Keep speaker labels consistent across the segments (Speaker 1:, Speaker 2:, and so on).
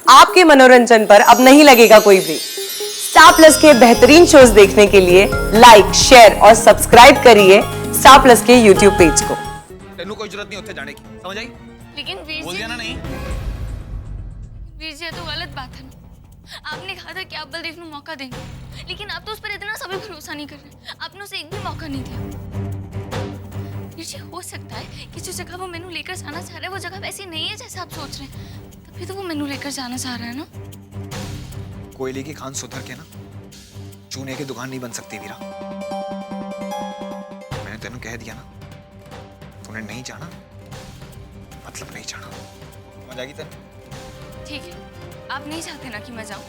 Speaker 1: आपके मनोरंजन पर अब नहीं लगेगा कोई ब्रेक। स्टार प्लस के बेहतरीन शोज देखने के लिए लाइक, शेयर और सब्सक्राइब करिए स्टार प्लस के यूट्यूब पेज को।
Speaker 2: तेनू कोई जरूरत नहीं उत्थे जाने की, समझ आई?
Speaker 3: लेकिन वीर
Speaker 2: बोल
Speaker 3: जी,
Speaker 2: दिया ना नहीं?
Speaker 3: वीर जी, ये तो गलत बात है ना। आपने कहा था कि आप बलदेव को मौका देंगे, लेकिन आप तो उस पर इतना सा भी भरोसा नहीं कर रहे। आपने उसे एक भी मौका नहीं दिया। वीर जी, हो सकता है कि जो जगह वो मेनू लेकर जाना चाह रहा है वो जगह वैसी नहीं है जैसा आप सोच रहे हैं, तभी तो वो मेनू लेकर जाना चाह रहा है ना।
Speaker 2: कोयले की खान सुधर के ना चूने की दुकान नहीं बन सकती वीरा। मैंने तेनू कह दिया ना, तूने नहीं जाना मतलब नहीं जाना, समझ आ गई तेन?
Speaker 3: ठीक है, आप नहीं चाहते ना कि मैं जाऊं,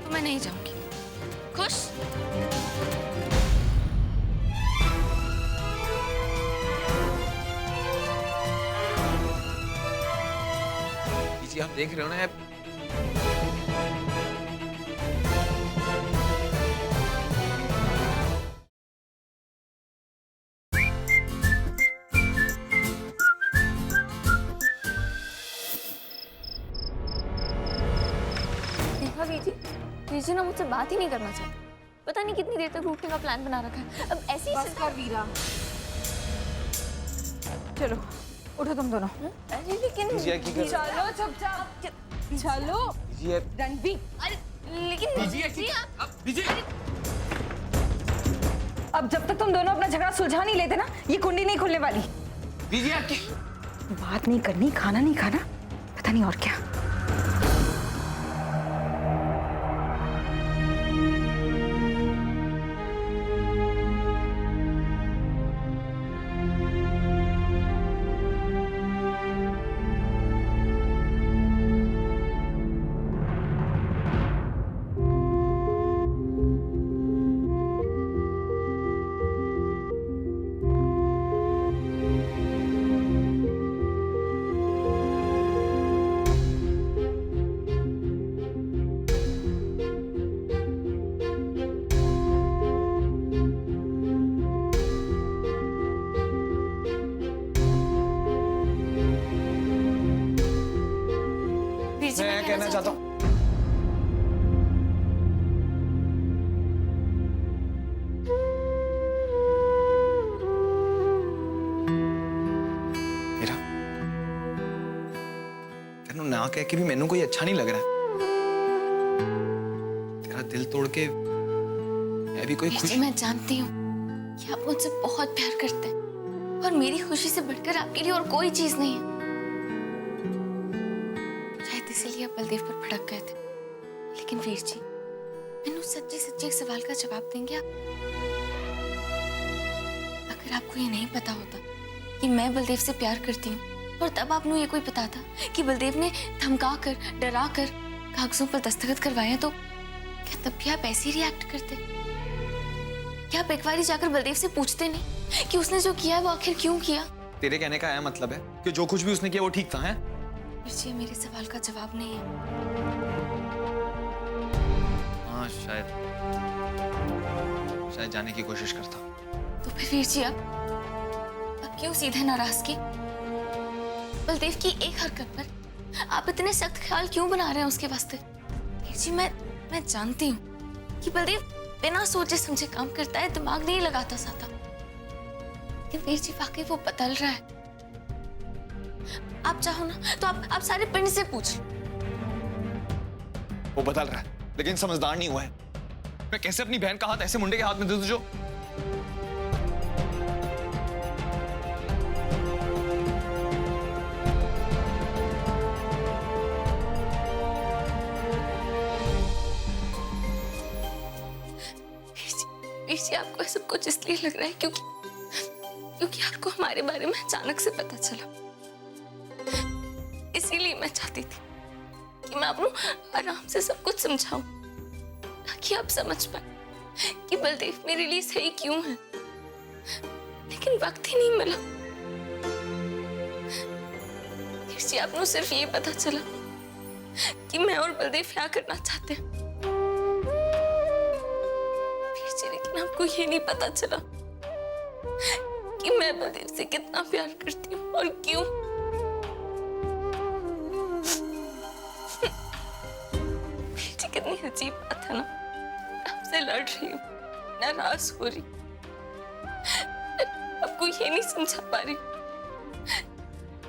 Speaker 3: तो मैं नहीं जाऊंगी। खुश?
Speaker 2: जी आप देख रहे हो ना,
Speaker 3: देखा वीर जी ना मुझसे बात ही नहीं करना चाहते। पता नहीं कितनी देर तक रूठने का प्लान बना रखा है। अब ऐसे ही
Speaker 4: बस कर वीरा, चलो उठो तुम दोनों।
Speaker 3: अरे लेकिन
Speaker 4: चलो चुपचाप चलो। रणवीर,
Speaker 3: अरे लेकिन जी आप
Speaker 4: अब जब तक तुम दोनों अपना झगड़ा सुलझा नहीं लेते ना, ये कुंडी नहीं खुलने वाली।
Speaker 2: की
Speaker 4: बात नहीं करनी, खाना नहीं खाना, पता नहीं और क्या।
Speaker 2: मैं कहना चाहता हूँ, मीरा तेनू ना कह के भी मैनू कोई अच्छा नहीं लग रहा है। तेरा दिल तोड़ के मैं भी कोई
Speaker 3: वीर
Speaker 2: खुश।
Speaker 3: जी, मैं जानती हूँ कि आप मुझसे बहुत प्यार करते हैं और मेरी खुशी से बढ़कर आपके लिए और कोई चीज नहीं है। शायद इसीलिए आप बलदेव पर भड़क गए थे। लेकिन वीर जी, मैंने सच्ची सच्ची एक सवाल का जवाब देंगे आप? अगर आपको ये नहीं पता होता कि मैं बलदेव से प्यार करती हूँ और तब आपने ये कोई पता था कि बलदेव ने धमका कर, डरा कर कागजों पर दस्तखत करवाया, तो क्या तब भी आप ऐसे ही रिएक्ट करते? क्या आप एक बार ही जाकर बलदेव से पूछते नहीं कि उसने जो किया है वो आखिर क्यों किया?
Speaker 2: तेरे कहने का यह मतलब है कि जो कुछ भी उसने किया वो ठीक था, है?
Speaker 3: ये मेरे सवाल का जवाब नहीं है।
Speaker 2: हाँ शायद जाने की कोशिश करता।
Speaker 3: तो फिर वीर जी आप क्यों सीधे नाराजगी? बलदेव की एक हरकत पर आप इतने सख्त ख्याल क्यों बना रहे हैं उसके वास्ते? वीर जी, मैं जानती हूँ कि बलदेव बिना सोचे समझे काम करता है, दिमाग नहीं लगाता साथा। लेकिन वीर जी, वाकई वो बदल रहा है। आप चाहो ना तो आप सारे पिंड से पूछ लो।
Speaker 2: वो बदल रहा है लेकिन समझदार नहीं हुआ है। मैं कैसे अपनी बहन का हाथ ऐसे मुंडे के हाथ में दे दूं जो?
Speaker 3: वीर जी, आपको सब कुछ इसलिए लग रहा है क्योंकि आपको हमारे बारे में अचानक से पता चला। इसीलिए मैं चाहती थी कि मैं आपको आराम से सब कुछ समझाऊं, ताकि आप समझ पाए कि बलदेव मेरे लिए सही क्यों है। लेकिन वक्त ही नहीं मिला। वीर जी, आपको सिर्फ ये पता चला कि मैं और बलदेव क्या करना चाहते हैं। वीर जी, लेकिन आपको ये नहीं पता चला कि मैं बलदेव से कितना प्यार करती हूँ और क्यों। कितनी अजीब बात है ना, आपसे लड़ रही हूँ, नाराज हो रही, आपको ये नहीं समझा पा रही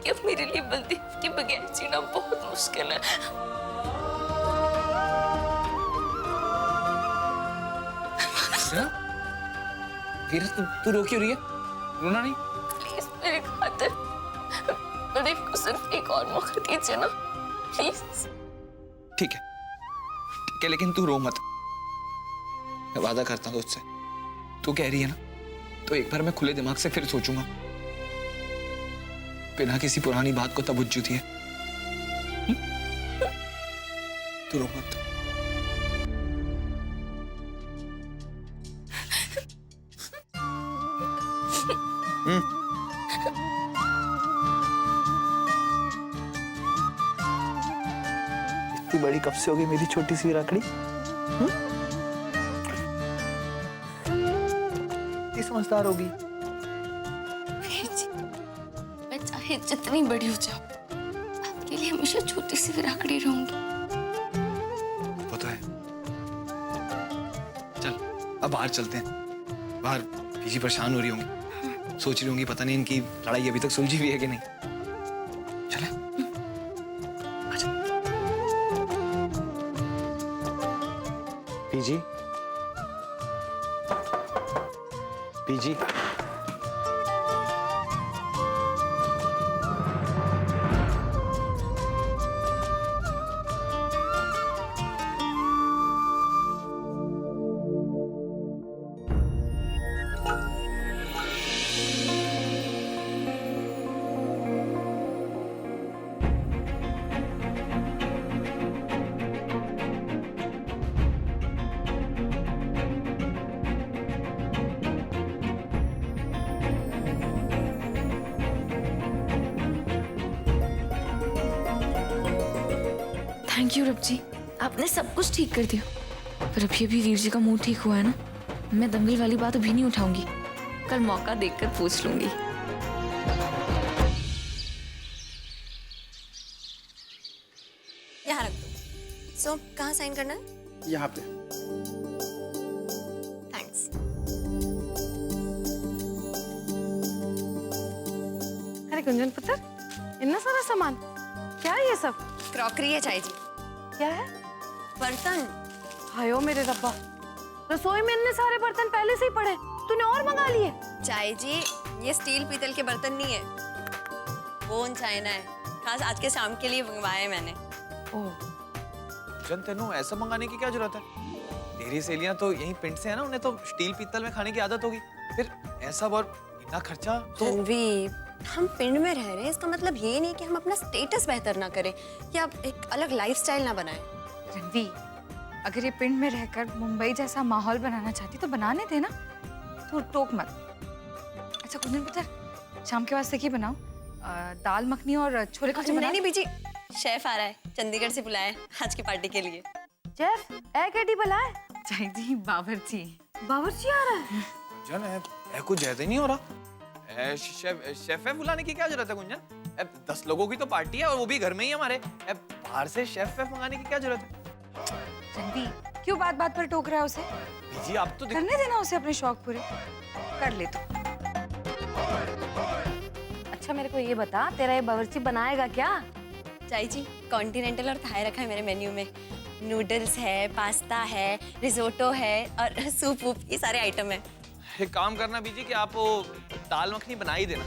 Speaker 3: कि अब मेरे लिए बलदेव के बगैर जीना बहुत मुश्किल है।
Speaker 2: वीरा, तू रो क्यों रही है? रोना नहीं।
Speaker 3: प्लीज मेरे खातिर बलदेव को सिर्फ एक और मौका दीजिए ना, प्लीज।
Speaker 2: ठीक है, लेकिन तू रो मत। मैं वादा करता हूँ तुझसे, तू कह रही है ना, तो एक बार मैं खुले दिमाग से फिर सोचूंगा, बिना किसी पुरानी बात को तवज्जो दिए। तू रो मत।
Speaker 5: इतनी बड़ी कब से होगी मेरी छोटी सी राखड़ी? इतनी समझदार होगी।
Speaker 3: मैं चाहे जितनी बड़ी हो जाऊं, आपके लिए हमेशा छोटी सी राखड़ी रहूंगी।
Speaker 2: वो तो है। चल अब बाहर चलते हैं। बाहर पीजी परेशान हो रही होंगी, सोच रही होंगी पता नहीं इनकी लड़ाई अभी तक सुलझी हुई है कि नहीं। चले आजा।
Speaker 5: PG, PG,
Speaker 3: thank you rub जी, आपने सब कुछ ठीक कर दिया। पर अभी अभी वीर जी का मुंह ठीक हुआ है ना, मैं दंगल वाली बात अभी नहीं उठाऊंगी, कल मौका देखकर पूछ लूंगी।
Speaker 6: यहाँ रख दो। सो कहाँ साइन करना है?
Speaker 5: यहाँ पे।
Speaker 6: थैंक्स।
Speaker 4: अरे गुंजन पुत्र, इतना सारा सामान क्या है ये सब?
Speaker 6: क्रॉकरी है चाय जी।
Speaker 4: क्या है?
Speaker 6: बर्तन।
Speaker 4: हायो मेरे रब्बा, रसोई में इतने सारे बर्तन पहले से ही पड़े, तूने और मंगा लिए?
Speaker 6: चाय जी, ये स्टील पीतल के बर्तन नहीं है, बोन चाइना है, खास आज के शाम के लिए मंगवाए हैं मैंने।
Speaker 4: ओह,
Speaker 2: जन तेनू ऐसा मंगाने की क्या जरूरत है? तेरी सहेलियां तो यहीं पिंड से है ना, उन्हें तो स्टील पीतल में खाने की आदत होगी, फिर ऐसा और इतना खर्चा तो।
Speaker 6: रणवीर, हम पिंड में रह रहे हैं, इसका मतलब ये नहीं कि हम अपना स्टेटस बेहतर ना करें या एक अलग लाइफस्टाइल ना बनाएं।
Speaker 4: रणवी, अगर ये पिंड में रहकर मुंबई जैसा माहौल बनाना चाहती तो बनाने देना, तू टोक मत। अच्छा गुंजन पुत्र, शाम के वास्ते क्या बनाओ? दाल मखनी और छोले कुलचे बना।
Speaker 6: नहीं बीजी, शेफ आ रहा है, चंडीगढ़ से बुलाया है आज की पार्टी के लिए।
Speaker 4: शेफ ए केडी बुलाए? चाय जी, बावर्ची आ रहा है।
Speaker 2: गुंजन है कुछ ज्यादा नहीं हो रहा? शेफ है बुलाने की क्या जरूरत है गुंजन? 10 लोगों की तो पार्टी है और वो भी घर में ही हमारे। बाहर से शेफ मंगाने की क्या जरूरत है?
Speaker 4: रणवी, क्यों बात बात पर टोक रहा है उसे?
Speaker 2: जी आप तो
Speaker 4: करने देना उसे अपने शौक पूरे कर ले तू। अच्छा मेरे को ये बता, तेरा ये बावर्ची बनाएगा क्या?
Speaker 6: चाय जी, कॉन्टिनेंटल और थाई रखा है मेरे मेन्यू में। नूडल्स है, पास्ता है, रिजोटो है और सूप वूप, ये सारे आइटम है।
Speaker 2: एक काम करना बीजी कि आप वो दाल मखनी बना ही देना।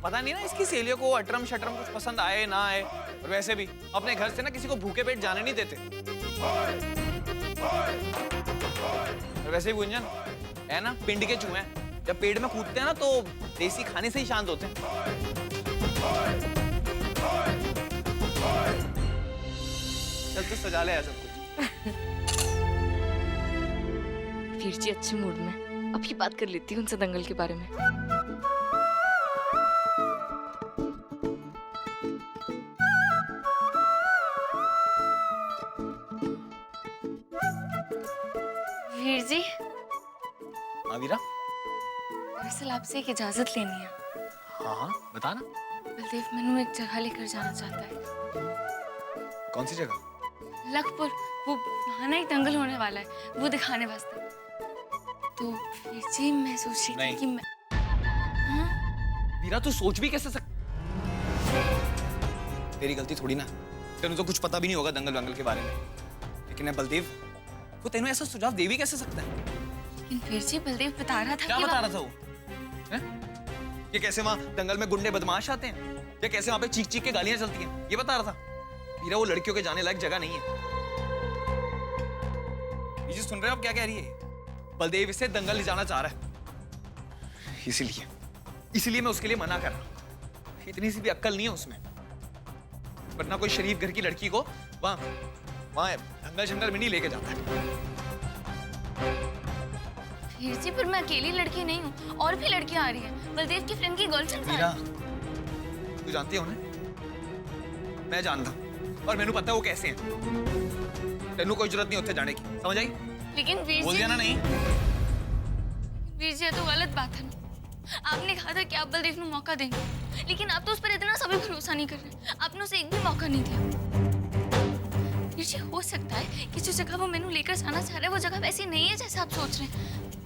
Speaker 2: पता नहीं ना इसकी सहेलियों को अटरम शटरम कुछ पसंद आए ना आए, और वैसे भी अपने घर से ना किसी को भूखे पेट जाने नहीं देते। और वैसे भी गुंजन है ना, पिंड के चूहे हैं, जब पेट में कूदते हैं ना तो देसी खाने से ही शांत होते हैं। चल तो सजा ले सब कुछ।
Speaker 3: वीर जी अच्छे मूड में, अभी बात कर लेती हूँ उनसे दंगल के बारे में। वीर जी,
Speaker 2: हाँ वीरा।
Speaker 3: दरअसल आपसे एक इजाजत लेनी है।
Speaker 2: हाँ बता ना।
Speaker 3: बलदेव मैनू एक जगह लेकर जाना चाहता है।
Speaker 2: कौन सी जगह?
Speaker 3: लखपुर, वो वहाँ ना एक दंगल होने वाला है, वो दिखाने वास्ते। तो वीर जी मैं सोच रही थी
Speaker 2: नहीं।
Speaker 3: कि मैं
Speaker 2: वीरा तू सोच भी कैसे तेरी गलती थोड़ी ना, तेनू तो कुछ पता भी नहीं होगा दंगल वंगल के बारे में। लेकिन बलदेव वो तेनू ऐसा सुझाव दे भी कैसे सकता है?
Speaker 3: लेकिन वीर जी बलदेव बता रहा था
Speaker 2: क्या
Speaker 3: कि
Speaker 2: बता रहा था वो? हैं? ये कैसे वहां दंगल में गुंडे बदमाश आते हैं, या कैसे वहां पे चीख चीख के गालियां चलती हैं, ये बता रहा था। वीरा वो लड़कियों के जाने लायक जगह नहीं है। ये सुन रहे हो आप क्या कह रही है? बलदेव इसे दंगल ले जाना चाह रहा है, इसीलिए मैं उसके लिए मना कर रहा हूं। इतनी सी भी अक्ल नहीं है उसमें, वरना कोई शरीफ घर की लड़की को वहां दंगल जंगल में नहीं लेके जाता है।
Speaker 3: वीर जी पर मैं अकेली लड़की नहीं हूँ, और भी लड़कियां आ रही हैं। बलदेव की फ्रेंड की गर्लफ्रेंड
Speaker 2: वीरा तू जानती हो ना, मैं जानता हूं, और मैंने पता है वो कैसे हैं। तेनू कोई जरूरत नहीं होते जाने की, समझ आई?
Speaker 3: लेकिन वीर
Speaker 2: बोल
Speaker 3: जी,
Speaker 2: दिया ना नहीं?
Speaker 3: वीर जी ये तो गलत बात है ना। आपने कहा था कि आप बलदेव को मौका देंगे, लेकिन आप तो उस पर इतना सा भी भरोसा नहीं कर रहे। आपने उसे एक भी मौका नहीं दिया। वीर जी हो सकता है कि जो जगह वो मेनू लेकर जाना चाह रहा है वो जगह वैसी नहीं है जैसा आप सोच रहे हैं,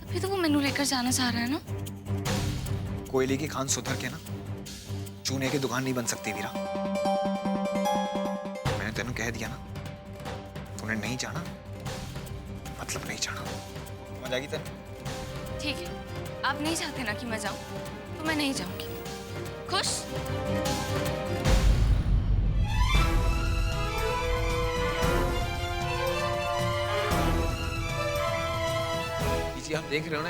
Speaker 3: तभी तो वो मेनू लेकर जाना चाह रहा है ना।
Speaker 2: कोयले की खान सुधर के ना चूने की दुकान नहीं बन सकती वीरा। मैंने तेनू कह दिया ना, तूने नहीं जाना मतलब नहीं जाना, समझ आ गई तेनू?
Speaker 3: ठीक है, आप नहीं चाहते ना कि मैं जाऊं, तो मैं नहीं जाऊंगी। खुश?
Speaker 2: जी आप देख रहे हो ना,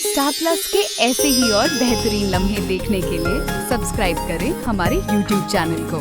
Speaker 7: स्टार प्लस के ऐसे ही और बेहतरीन लम्हे देखने के लिए सब्सक्राइब करें हमारे YouTube चैनल को।